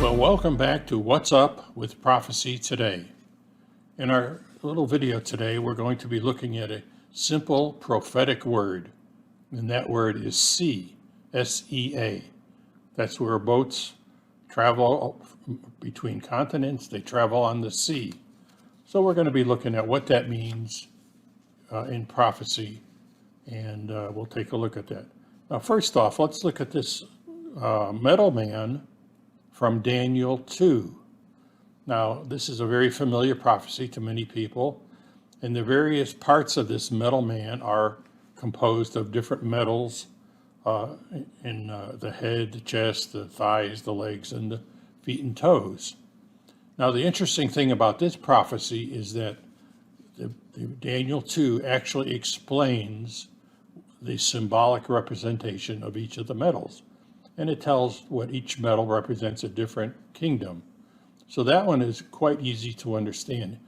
Well, welcome back to What's Up with Prophecy Today. In our little video today, we're going to be looking at a simple prophetic word, and that word is sea, S-E-A. That's where boats travel between continents. They travel on the sea. So we're going to be looking at what that means in prophecy, and we'll take a look at that. Now, first off, let's look at this metal man from Daniel 2. Now, this is a very familiar prophecy to many people, and the various parts of this metal man are composed of different metals in the head, the chest, the thighs, the legs, and the feet and toes. Now, the interesting thing about this prophecy is that the Daniel 2 actually explains the symbolic representation of each of the metals. And it tells what each metal represents a different kingdom. So that one is quite easy to understand,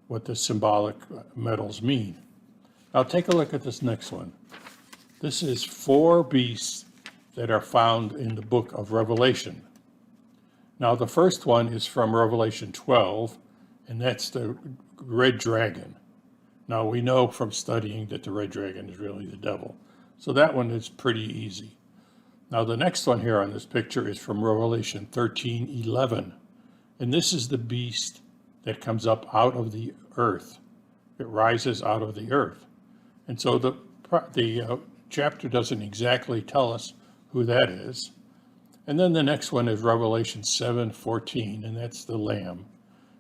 what the symbolic metals mean. Now take a look at this next one. This is 4 beasts that are found in the book of Revelation. Now the first one is from Revelation 12, and that's the red dragon. Now we know from studying that the red dragon is really the devil. So that one is pretty easy. Now the next one here on this picture is from Revelation 13:11. And this is the beast that comes up out of the earth. It rises out of the earth. And so the chapter doesn't exactly tell us who that is. And then the next one is Revelation 7:14, and that's the Lamb.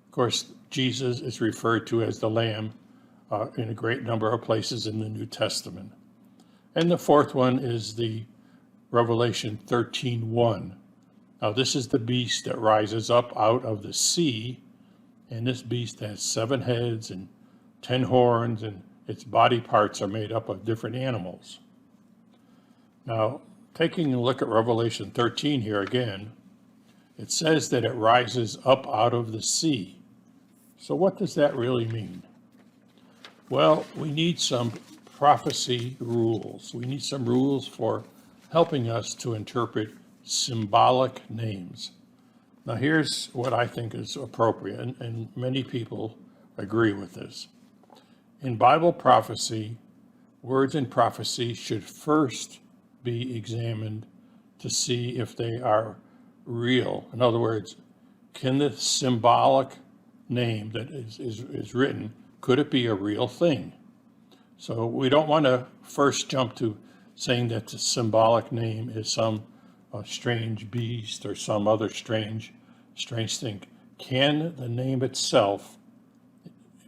Of course, Jesus is referred to as the Lamb in a great number of places in the New Testament. And the fourth one is the Revelation 13:1. Now this is the beast that rises up out of the sea, and this beast has 7 heads and 10 horns, and its body parts are made up of different animals. Now, taking a look at Revelation 13 here again, it says that it rises up out of the sea. So what does that really mean? Well, we need some prophecy rules. We need some rules for helping us to interpret symbolic names. Now here's what I think is appropriate, and many people agree with this. In Bible prophecy, words in prophecy should first be examined to see if they are real. In other words, can the symbolic name that is written, could it be a real thing? So we don't want to first jump to saying that the symbolic name is some strange beast or some other strange thing. Can the name itself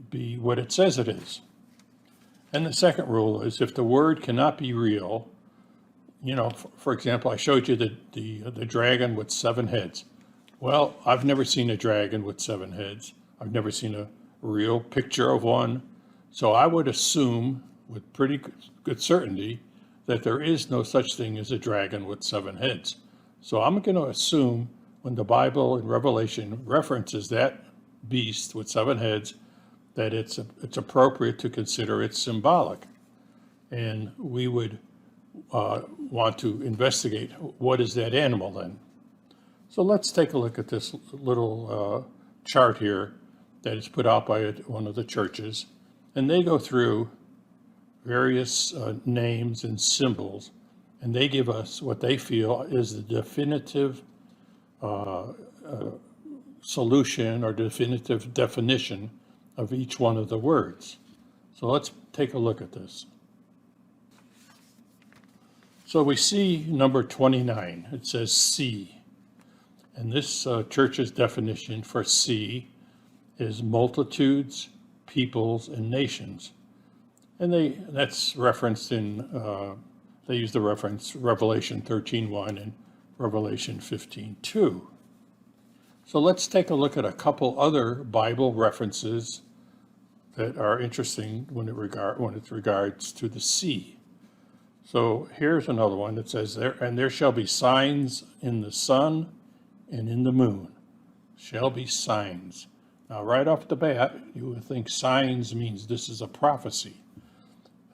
be what it says it is? And the second rule is if the word cannot be real, for example, I showed you the dragon with 7 heads. Well, I've never seen a dragon with 7 heads. I've never seen a real picture of one. So I would assume with pretty good certainty that there is no such thing as a dragon with 7 heads. So I'm going to assume when the Bible in Revelation references that beast with 7 heads, that it's appropriate to consider it symbolic. And we would want to investigate what is that animal then. So let's take a look at this little chart here that is put out by one of the churches. And they go through various names and symbols, and they give us what they feel is the definitive solution or definitive definition of each one of the words. So let's take a look at this. So we see number 29. It says sea. And this church's definition for sea is multitudes, peoples, and nations. And that's referenced in, they use the reference Revelation 13:1 and Revelation 15:2. So let's take a look at a couple other Bible references that are interesting when it regards to the sea. So here's another one that says, there shall be signs in the sun and in the moon. Shall be signs. Now right off the bat, you would think signs means this is a prophecy.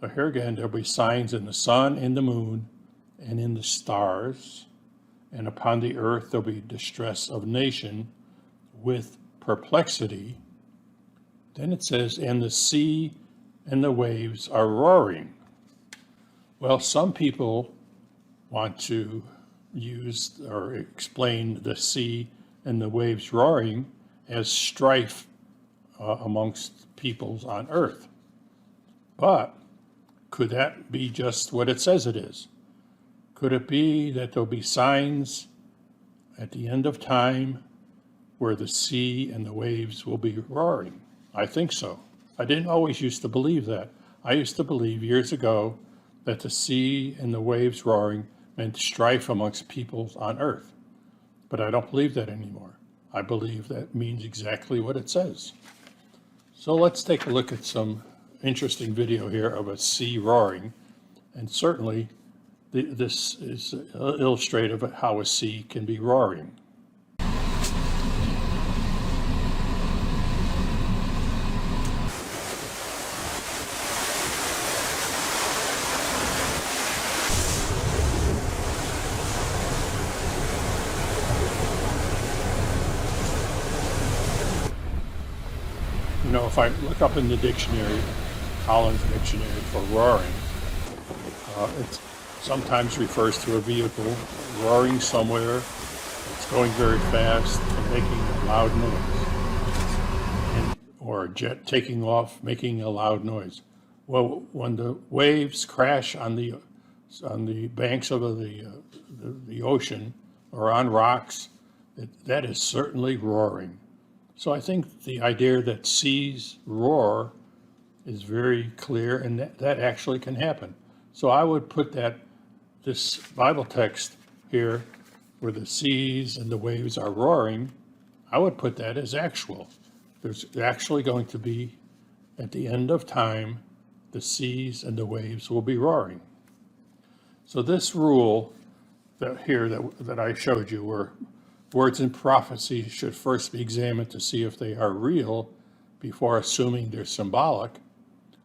So here again, there'll be signs in the sun, in the moon, and in the stars. and upon the earth there'll be distress of nation with perplexity. Then it says, and the sea and the waves are roaring. Well, some people want to use or explain the sea and the waves roaring as strife amongst peoples on earth. But could that be just what it says it is? Could it be that there'll be signs at the end of time where the sea and the waves will be roaring? I think so. I didn't always used to believe that. I used to believe years ago that the sea and the waves roaring meant strife amongst peoples on earth. But I don't believe that anymore. I believe that means exactly what it says. So let's take a look at some interesting video here of a sea roaring. And certainly this is illustrative of how a sea can be roaring. You know, if I look up in the dictionary, Collins Dictionary for roaring, it sometimes refers to a vehicle roaring somewhere, it's going very fast and making a loud noise, or a jet taking off making a loud noise. Well, when the waves crash on the banks of the ocean or on rocks, that is certainly roaring. So I think the idea that seas roar is very clear, and that actually can happen. So I would put this Bible text here, where the seas and the waves are roaring, I would put that as actual. There's actually going to be, at the end of time, the seas and the waves will be roaring. So this rule that I showed you, where words in prophecy should first be examined to see if they are real before assuming they're symbolic,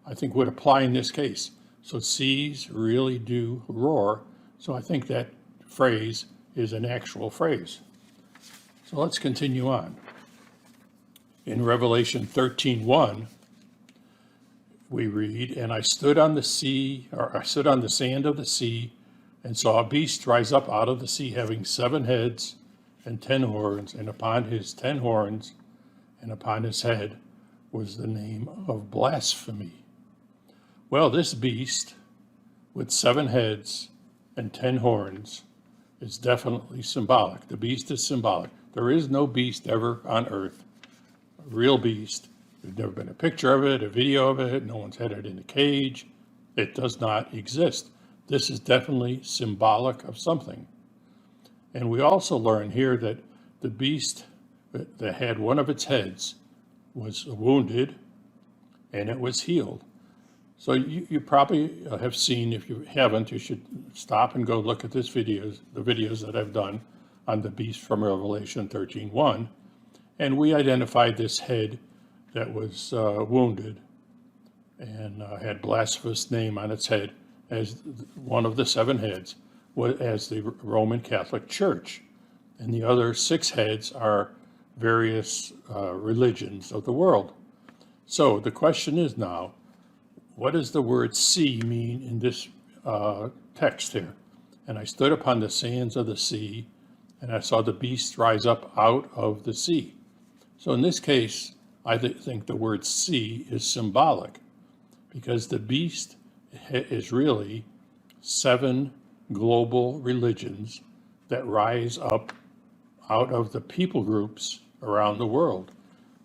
I think would apply in this case. So seas really do roar. So I think that phrase is an actual phrase. So let's continue on. In Revelation 13:1, we read, and I stood on the sand of the sea and saw a beast rise up out of the sea having 7 heads and 10 horns, and upon his 10 horns and upon his head was the name of blasphemy. Well, this beast with 7 heads and 10 horns is definitely symbolic. The beast is symbolic. There is no beast ever on earth, a real beast. There's never been a picture of it, a video of it. No one's had it in a cage. It does not exist. This is definitely symbolic of something. And we also learn here that the beast that had one of its heads was wounded and it was healed. So you probably have seen, if you haven't, you should stop and go look at the videos that I've done on the beast from Revelation 13:1. And we identified this head that was wounded and had blasphemous name on its head as one of the 7 heads, as the Roman Catholic Church. And the other 6 heads are various religions of the world. So the question is now, what does the word sea mean in this text here? And I stood upon the sands of the sea, and I saw the beast rise up out of the sea. So in this case, I think the word sea is symbolic, because the beast is really 7 global religions that rise up out of the people groups around the world.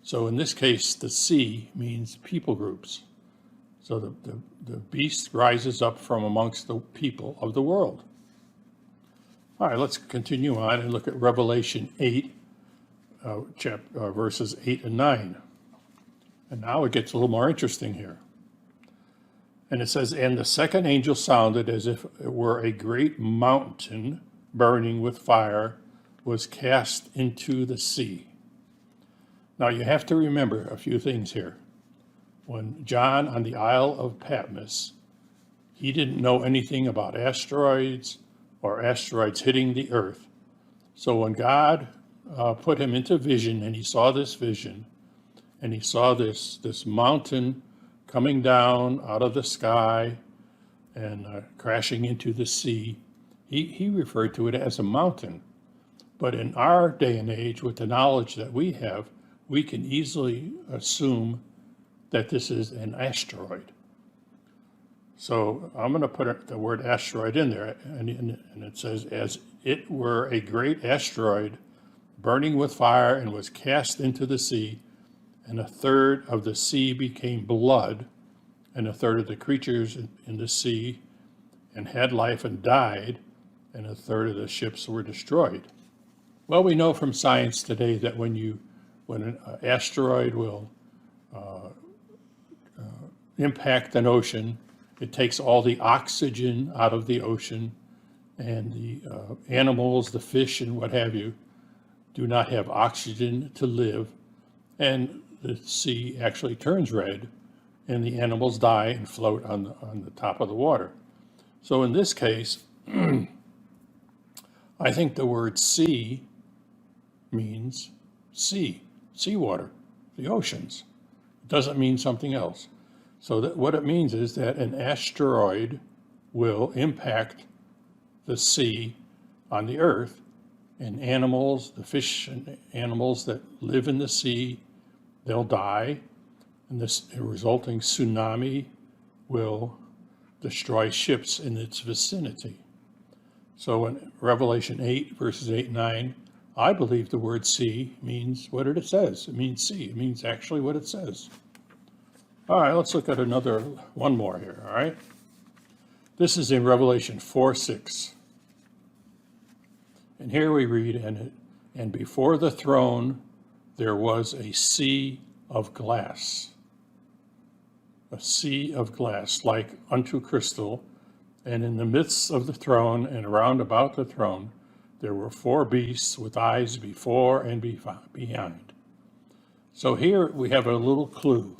So in this case, the sea means people groups. So the beast rises up from amongst the people of the world. All right, let's continue on and look at Revelation 8, verses 8 and 9. And now it gets a little more interesting here. And it says, and the second angel sounded as if it were a great mountain burning with fire was cast into the sea. Now you have to remember a few things here. When John on the Isle of Patmos, he didn't know anything about asteroids or asteroids hitting the earth. So when God put him into vision, and he saw this vision, and he saw this mountain coming down out of the sky and crashing into the sea, he referred to it as a mountain. But in our day and age, with the knowledge that we have, we can easily assume that this is an asteroid. So I'm going to put the word asteroid in there, and it says, as it were a great asteroid burning with fire and was cast into the sea, and a third of the sea became blood, and a third of the creatures in the sea and had life and died, and a third of the ships were destroyed. Well, we know from science today that when an asteroid will impact an ocean, it takes all the oxygen out of the ocean, and the animals, the fish, and what have you, do not have oxygen to live, and the sea actually turns red, and the animals die and float on the top of the water. So in this case, I think the word sea means seawater, the oceans. It doesn't mean something else. So what it means is that an asteroid will impact the sea on the earth, and animals, the fish and animals that live in the sea, they'll die, and this resulting tsunami will destroy ships in its vicinity. So in Revelation 8, verses 8 and 9, I believe the word sea means what it says. It means sea. It means actually what it says. All right, let's look at one more here, all right? This is in Revelation 4:6. And here we read, and before the throne there was a sea of glass. A sea of glass, like unto crystal, and in the midst of the throne and around about the throne, there were four beasts with eyes before and behind. So here we have a little clue.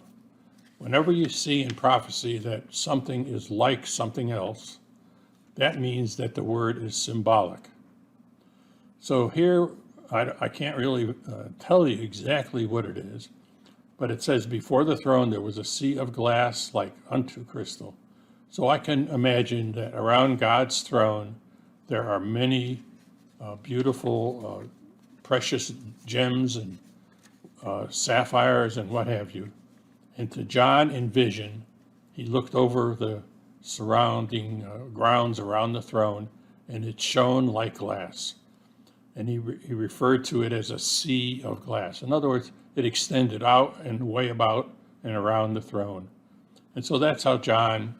Whenever you see in prophecy that something is like something else, that means that the word is symbolic. So here, I can't really tell you exactly what it is, but it says before the throne there was a sea of glass like unto crystal. So I can imagine that around God's throne there are many beautiful, precious gems and sapphires and what have you. And to John in vision, he looked over the surrounding grounds around the throne, and it shone like glass. And he referred to it as a sea of glass. In other words, it extended out and way about and around the throne. And so that's how John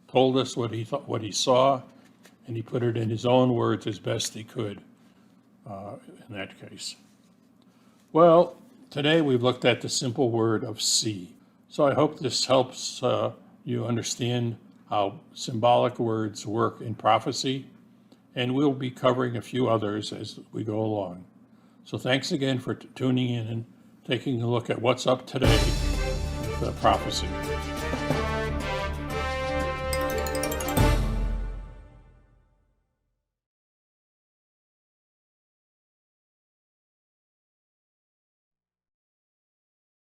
told us what he saw, and he put it in his own words as best he could in that case. Well, today we've looked at the simple word of sea. So I hope this helps you understand how symbolic words work in prophecy, and we'll be covering a few others as we go along. So thanks again for tuning in and taking a look at what's up today with prophecy.